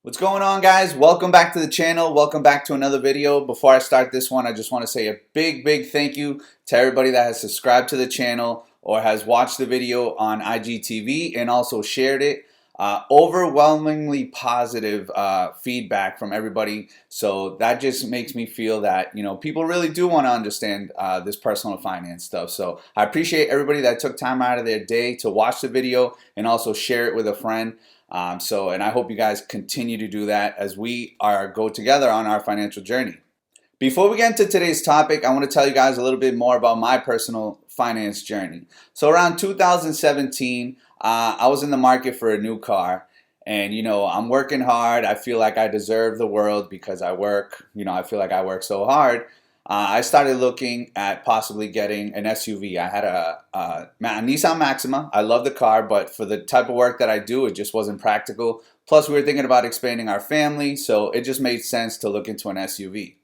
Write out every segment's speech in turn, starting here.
What's going on, guys? Welcome back to the channel. Welcome back to another video. Before I start this one, I just want to say a big thank you to everybody that has subscribed to the channel or has watched the video on IGTV and also shared it. Overwhelmingly positive feedback from everybody. So that just makes me feel that, people really do want to understand this personal finance stuff. So I appreciate everybody that took time out of their day to watch the video and also share it with a friend. And I hope you guys continue to do that as we go together on our financial journey. Before we get into today's topic, I want to tell you guys a little bit more about my personal finance journey. So around 2017, I was in the market for a new car, and I'm working hard. I feel like I deserve the world because I work. I feel like I work so hard. I started looking at possibly getting an SUV. I had a Nissan Maxima. I love the car, but for the type of work that I do, it just wasn't practical. Plus, we were thinking about expanding our family, so it just made sense to look into an SUV.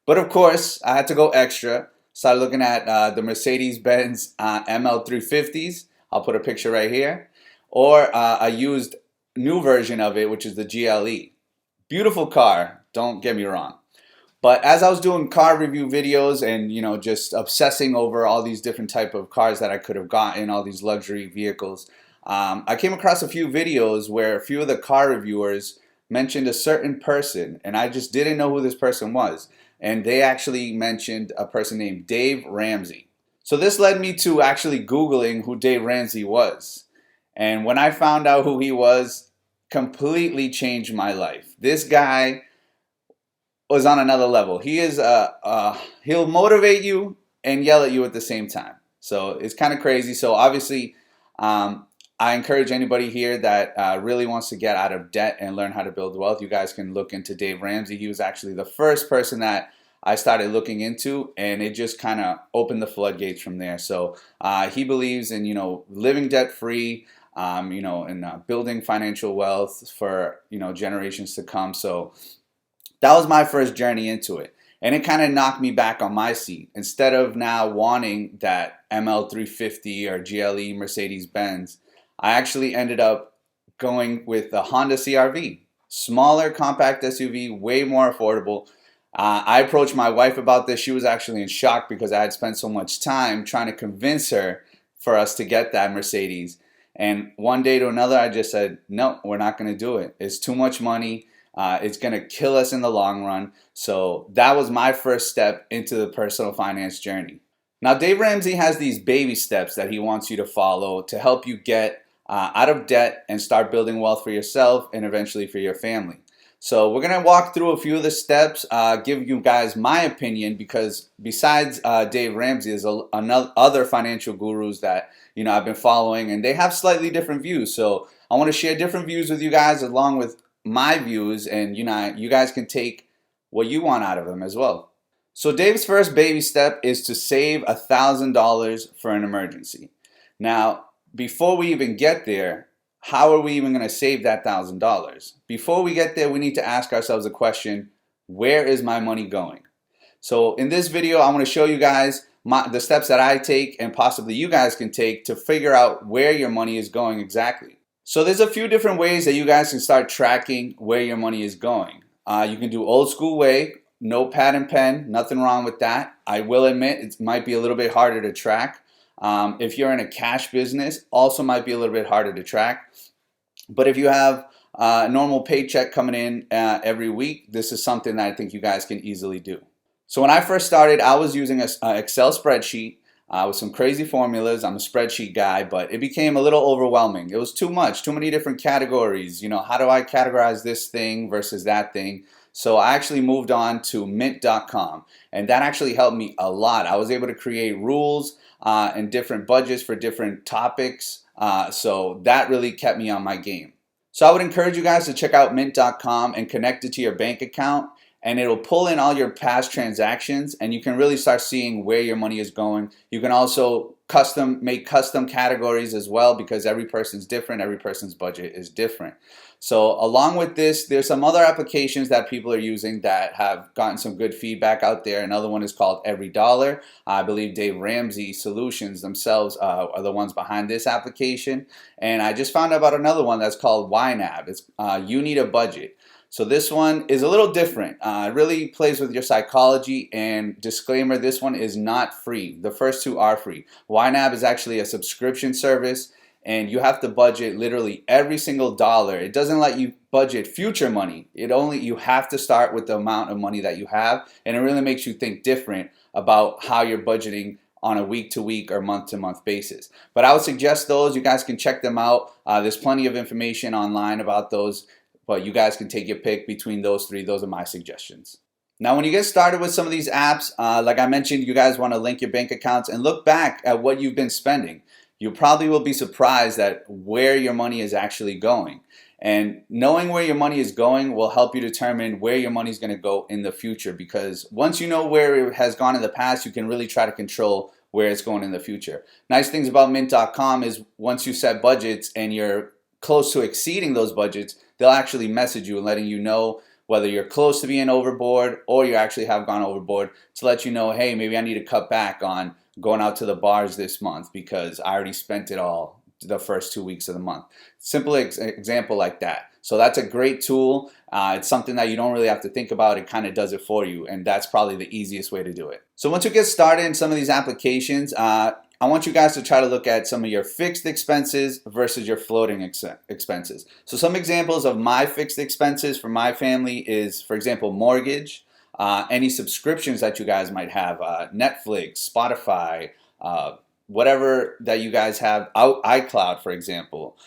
But of course, I had to go extra. Started looking at the Mercedes-Benz ML350s. I'll put a picture right here. Or a used new version of it, which is the GLE. Beautiful car, don't get me wrong. But as I was doing car review videos and just obsessing over all these different type of cars that I could have gotten, all these luxury vehicles, I came across a few videos where a few of the car reviewers mentioned a certain person, and I just didn't know who this person was. And they actually mentioned a person named Dave Ramsey. So this led me to actually Googling who Dave Ramsey was. And when I found out who he was, completely changed my life. This guy was on another level. He is he'll motivate you and yell at you at the same time. So it's kind of crazy. So obviously, I encourage anybody here that really wants to get out of debt and learn how to build wealth. You guys can look into Dave Ramsey. He was actually the first person that I started looking into, and it just kind of opened the floodgates from there. So he believes in living debt free, and building financial wealth for generations to come. So that was my first journey into it. And it kind of knocked me back on my seat. Instead of now wanting that ML350 or GLE Mercedes-Benz, I actually ended up going with the Honda CR-V. Smaller, compact SUV, way more affordable. I approached my wife about this. She was actually in shock because I had spent so much time trying to convince her for us to get that Mercedes. And one day to another, I just said, no, we're not going to do it. It's too much money. It's going to kill us in the long run. So that was my first step into the personal finance journey. Now, Dave Ramsey has these baby steps that he wants you to follow to help you get out of debt and start building wealth for yourself and eventually for your family. So we're going to walk through a few of the steps, give you guys my opinion, because besides Dave Ramsey, there's other financial gurus that I've been following, and they have slightly different views. So I want to share different views with you guys along with my views, and you guys can take what you want out of them as well. So Dave's first baby step is to save $1,000 for an emergency. Now, before we even get there, how are we even going to save that $1,000? Before we get there, we need to ask ourselves a question: where is my money going? So in this video, I want to show you guys the steps that I take, and possibly you guys can take, to figure out where your money is going exactly. So there's a few different ways that you guys can start tracking where your money is going. You can do old school way, notepad and pen, nothing wrong with that. I will admit it might be a little bit harder to track. If you're in a cash business, also might be a little bit harder to track. But if you have a normal paycheck coming in every week, this is something that I think you guys can easily do. So when I first started, I was using an Excel spreadsheet with some crazy formulas. I'm a spreadsheet guy, but it became a little overwhelming. It was too much, too many different categories. How do I categorize this thing versus that thing? So I actually moved on to mint.com, and that actually helped me a lot. I was able to create rules and different budgets for different topics. So that really kept me on my game. So I would encourage you guys to check out mint.com and connect it to your bank account, and it'll pull in all your past transactions, and you can really start seeing where your money is going. You can also make custom categories as well, because every person's different, every person's budget is different. So along with this, there's some other applications that people are using that have gotten some good feedback out there. Another one is called Every Dollar. I believe Dave Ramsey Solutions themselves are the ones behind this application. And I just found out about another one that's called YNAB. It's You Need a Budget. So this one is a little different. It really plays with your psychology, and disclaimer, this one is not free. The first two are free. YNAB is actually a subscription service, and you have to budget literally every single dollar. It doesn't let you budget future money. You have to start with the amount of money that you have, and it really makes you think different about how you're budgeting on a week-to-week or month-to-month basis. But I would suggest those. You guys can check them out. There's plenty of information online about those, but you guys can take your pick between those three. Those are my suggestions. Now, when you get started with some of these apps, like I mentioned, you guys want to link your bank accounts and look back at what you've been spending. You probably will be surprised at where your money is actually going. And knowing where your money is going will help you determine where your money is going to go in the future, because once you know where it has gone in the past, you can really try to control where it's going in the future. Nice things about mint.com is once you set budgets and you're close to exceeding those budgets, they'll actually message you and letting you know whether you're close to being overboard or you actually have gone overboard, to let you know, hey, maybe I need to cut back on going out to the bars this month because I already spent it all the first 2 weeks of the month. Simple example like that. So that's a great tool. It's something that you don't really have to think about. It kind of does it for you, and that's probably the easiest way to do it. So once you get started in some of these applications, I want you guys to try to look at some of your fixed expenses versus your floating expenses. So some examples of my fixed expenses for my family is, for example, mortgage, any subscriptions that you guys might have, Netflix, Spotify, whatever that you guys have, iCloud, for example,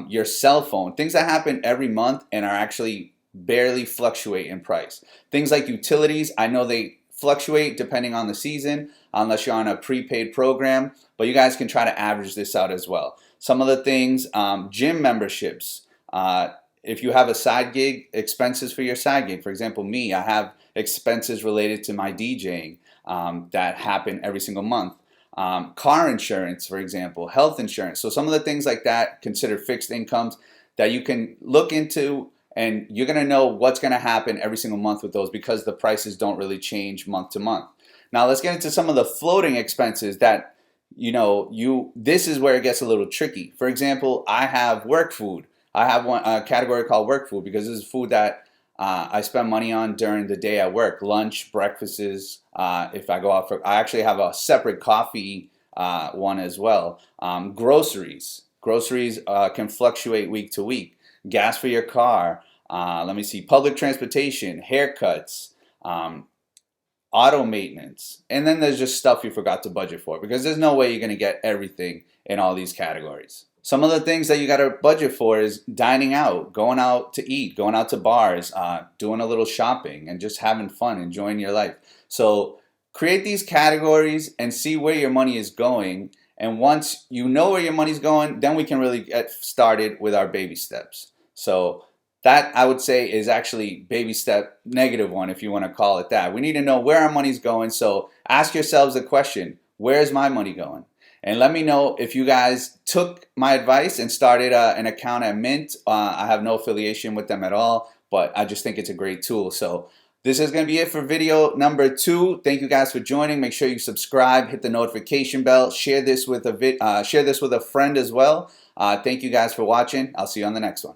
your cell phone, things that happen every month and are actually barely fluctuate in price. Things like utilities, I know they fluctuate depending on the season, unless you're on a prepaid program, but you guys can try to average this out as well. Some of the things, gym memberships, if you have a side gig, expenses for your side gig. For example, me, I have expenses related to my DJing that happen every single month. Car insurance, for example, health insurance. So some of the things like that considered fixed incomes that you can look into, and you're going to know what's going to happen every single month with those, because the prices don't really change month to month. Now let's get into some of the floating expenses that, this is where it gets a little tricky. For example, I have work food. I have a category called work food because this is food that I spend money on during the day at work. Lunch, breakfasts, if I go out I actually have a separate coffee one as well. Groceries can fluctuate week to week. Gas for your car, public transportation, haircuts, auto maintenance, and then there's just stuff you forgot to budget for, because there's no way you're going to get everything in all these categories. Some of the things that you got to budget for is dining out, going out to eat, going out to bars, doing a little shopping, and just having fun, enjoying your life. So create these categories and see where your money is going. And once you know where your money's going, then we can really get started with our baby steps. So that, I would say, is actually baby step -1, if you want to call it that. We need to know where our money's going. So ask yourselves the question, where's my money going? And let me know if you guys took my advice and started an account at Mint. I have no affiliation with them at all, but I just think it's a great tool. So this is going to be it for video number 2. Thank you guys for joining. Make sure you subscribe, hit the notification bell, share this with a friend as well. Thank you guys for watching. I'll see you on the next one.